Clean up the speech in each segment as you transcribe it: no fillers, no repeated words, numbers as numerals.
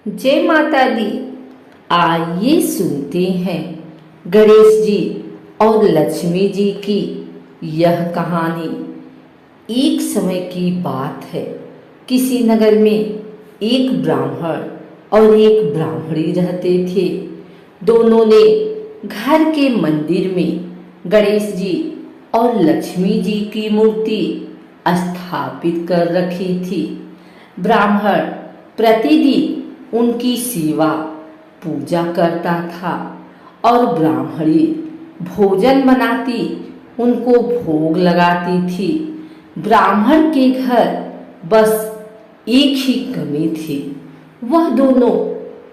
जय माता दी। आइए सुनते हैं गणेश जी और लक्ष्मी जी की यह कहानी। एक समय की बात है, किसी नगर में एक ब्राह्मण और एक ब्राह्मणी रहते थे। दोनों ने घर के मंदिर में गणेश जी और लक्ष्मी जी की मूर्ति स्थापित कर रखी थी। ब्राह्मण प्रतिदिन उनकी सेवा पूजा करता था और ब्राह्मणी भोजन बनाती उनको भोग लगाती थी। ब्राह्मण के घर बस एक ही कमी थी, वह दोनों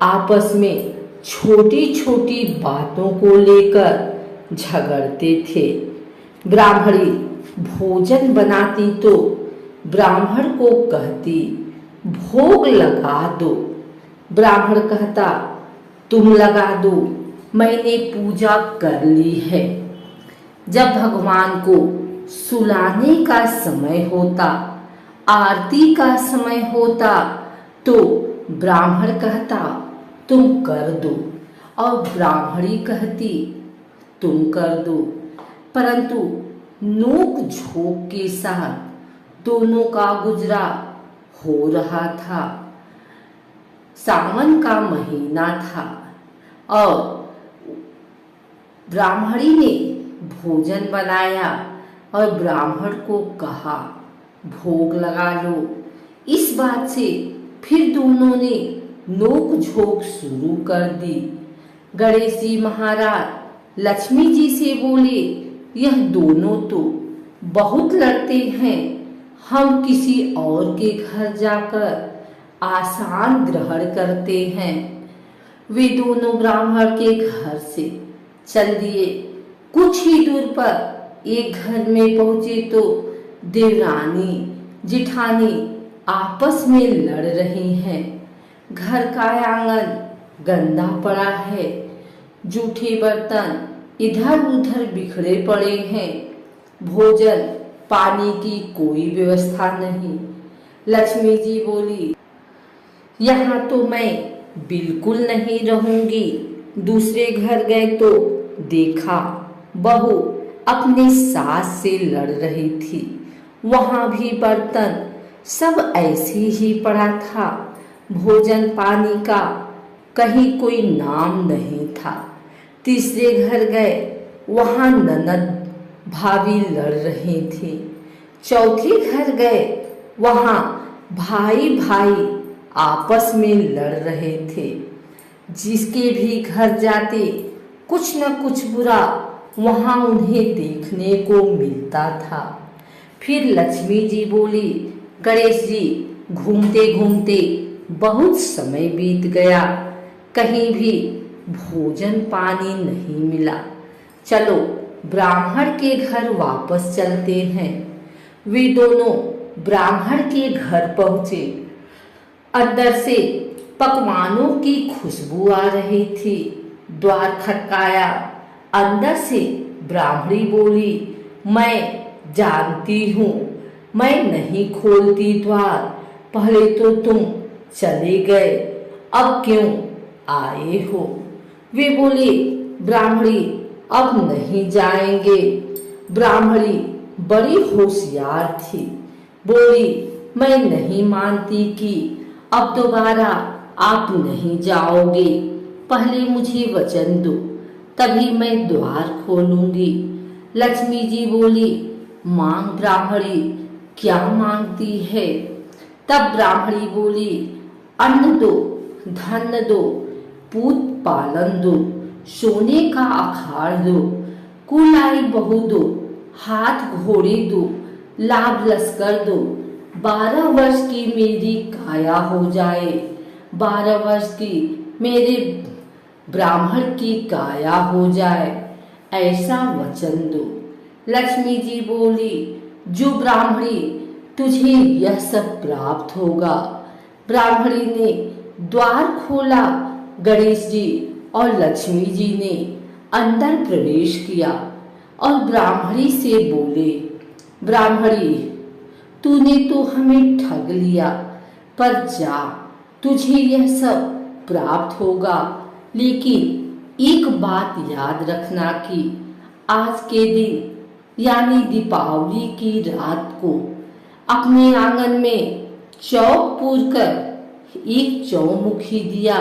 आपस में छोटी छोटी बातों को लेकर झगड़ते थे। ब्राह्मणी भोजन बनाती तो ब्राह्मण को कहती भोग लगा दो। ब्राह्मण कहता तुम लगा दो, मैंने पूजा कर ली है। जब भगवान को सुलाने का समय होता, आरती का समय होता, तो ब्राह्मण कहता तुम कर दो और ब्राह्मणी कहती तुम कर दो। परंतु नोक झोंक के साथ दोनों का गुजरा हो रहा था। सावन का महीना था और ब्राह्मणी ने भोजन बनाया और ब्राह्मण को कहा भोग लगा लो। इस बात से फिर दोनों ने नोक झोंक शुरू कर दी। गणेश जी महाराज लक्ष्मी जी से बोले, यह दोनों तो बहुत लड़ते हैं, हम किसी और के घर जाकर आसान ग्रहण करते हैं। वे दोनों ब्राह्मण के घर से चल दिए। कुछ ही दूर पर एक घर में पहुंचे तो देवरानी जिठानी आपस में लड़ रही हैं। घर का आंगन गंदा पड़ा है, जूठे बर्तन इधर उधर बिखरे पड़े हैं, भोजन पानी की कोई व्यवस्था नहीं। लक्ष्मी जी बोली, यहाँ तो मैं बिल्कुल नहीं रहूंगी। दूसरे घर गए तो देखा बहू अपने सास से लड़ रही थी, वहां भी बर्तन सब ऐसे ही पड़ा था, भोजन पानी का कहीं कोई नाम नहीं था। तीसरे घर गए, वहां ननद भाभी लड़ रही थी। चौथे घर गए, वहां भाई भाई आपस में लड़ रहे थे। जिसके भी घर जाते कुछ न कुछ बुरा वहां उन्हें देखने को मिलता था। फिर लक्ष्मी जी बोली, गणेश जी घूमते घूमते बहुत समय बीत गया, कहीं भी भोजन पानी नहीं मिला, चलो ब्राह्मण के घर वापस चलते हैं। वे दोनों ब्राह्मण के घर पहुंचे। अंदर से पकवानों की खुशबू आ रही थी। द्वार खटकाया, अंदर से ब्राह्मणी बोली, मैं जानती हूँ, मैं नहीं खोलती द्वार, पहले तो तुम चले गए, अब क्यों आए हो? वे बोले, ब्राह्मणी अब नहीं जाएंगे। ब्राह्मणी बड़ी होशियार थी, बोली, मैं नहीं मानती कि अब दोबारा आप नहीं जाओगे, पहले मुझे वचन दो, तभी मैं द्वार खोलूंगी। लक्ष्मी जी बोली, मांग ब्राह्मणी, क्या मांगती है? तब ब्राह्मणी बोली, अन्न दो, धन दो, पूत पालन दो, सोने का अखाड़ दो, कुलाई बहू दो, हाथ घोड़े दो, लाभ लश्कर दो, 12 वर्ष की मेरी काया हो जाए, 12 वर्ष की मेरे ब्राह्मण की काया हो जाए, ऐसा वचन दो। लक्ष्मी जी बोली, जो ब्राह्मणी तुझे यह सब प्राप्त होगा। ब्राह्मणी ने द्वार खोला। गणेश जी और लक्ष्मी जी ने अंदर प्रवेश किया और ब्राह्मणी से बोले, ब्राह्मणी तूने तो हमें ठग लिया, पर जा, तुझे यह सब प्राप्त होगा। लेकिन एक बात याद रखना कि आज के दिन यानी दीपावली की रात को अपने आंगन में चौक पूर कर एक चौमुखी दिया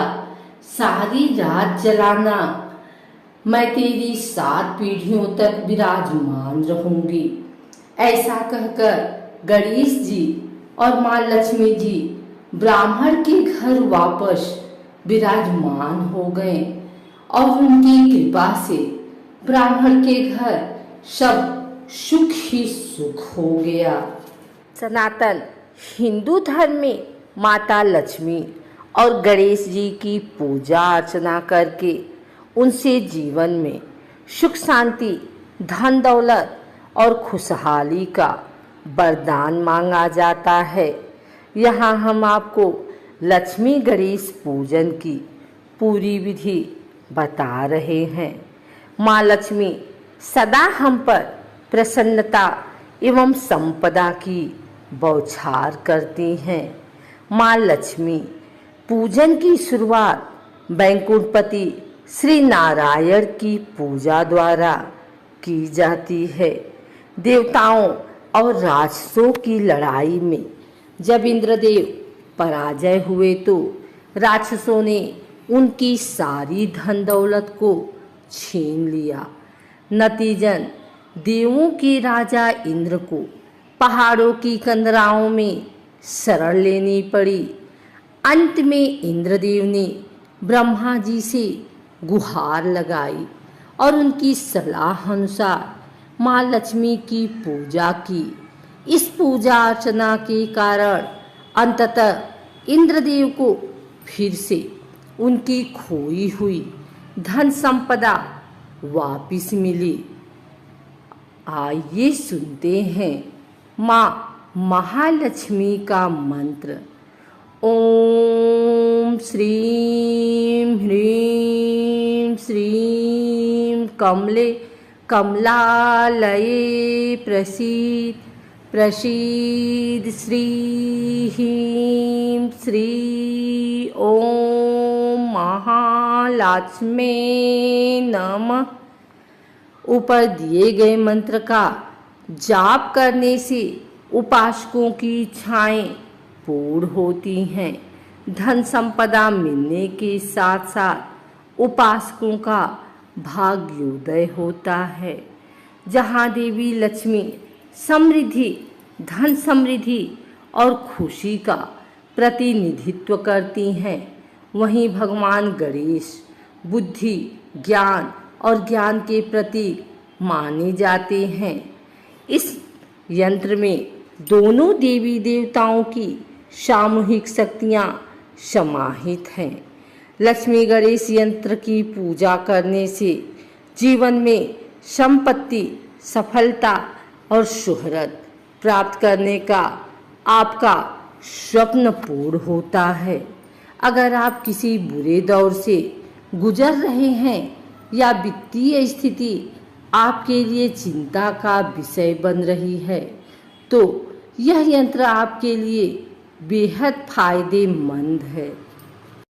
सारी रात जलाना। मैं तेरी 7 पीढ़ियों तक विराजमान रहूंगी। ऐसा कहकर गणेश जी और माँ लक्ष्मी जी ब्राह्मण के घर वापस विराजमान हो गए और उनकी कृपा से ब्राह्मण के घर सब सुख ही सुख हो गया। सनातन हिंदू धर्म में माता लक्ष्मी और गणेश जी की पूजा अर्चना करके उनसे जीवन में सुख शांति, धन दौलत और खुशहाली का वरदान मांगा जाता है। यहाँ हम आपको लक्ष्मी गणेश पूजन की पूरी विधि बता रहे हैं। माँ लक्ष्मी सदा हम पर प्रसन्नता एवं संपदा की बौछार करती हैं। माँ लक्ष्मी पूजन की शुरुआत वैकुंठपति श्री नारायण की पूजा द्वारा की जाती है। देवताओं और राक्षसों की लड़ाई में जब इंद्रदेव पराजय हुए तो राक्षसों ने उनकी सारी धन दौलत को छीन लिया। नतीजन देवों के राजा इंद्र को पहाड़ों की कंदराओं में शरण लेनी पड़ी। अंत में इंद्रदेव ने ब्रह्मा जी से गुहार लगाई और उनकी सलाह अनुसार माँ लक्ष्मी की पूजा की। इस पूजा अर्चना के कारण अंततः इंद्रदेव को फिर से उनकी खोई हुई धन संपदा वापिस मिली। आइए सुनते हैं माँ महालक्ष्मी का मंत्र। ओम श्रीं ह्रीं श्रीं कमले कमलालये प्रसीद प्रसीद श्रीं श्री ओम महालक्ष्मी नमः। ऊपर दिए गए मंत्र का जाप करने से उपासकों की इच्छाएं पूर्ण होती हैं। धन संपदा मिलने के साथ साथ उपासकों का भाग्योदय होता है। जहाँ देवी लक्ष्मी समृद्धि, धन समृद्धि और खुशी का प्रतिनिधित्व करती हैं, वहीं भगवान गणेश बुद्धि, ज्ञान और ज्ञान के प्रतीक माने जाते हैं। इस यंत्र में दोनों देवी देवताओं की सामूहिक शक्तियाँ समाहित हैं। लक्ष्मी गणेश यंत्र की पूजा करने से जीवन में संपत्ति, सफलता और शोहरत प्राप्त करने का आपका स्वप्न पूर्ण होता है। अगर आप किसी बुरे दौर से गुजर रहे हैं या वित्तीय स्थिति आपके लिए चिंता का विषय बन रही है, तो यह यंत्र आपके लिए बेहद फायदेमंद है।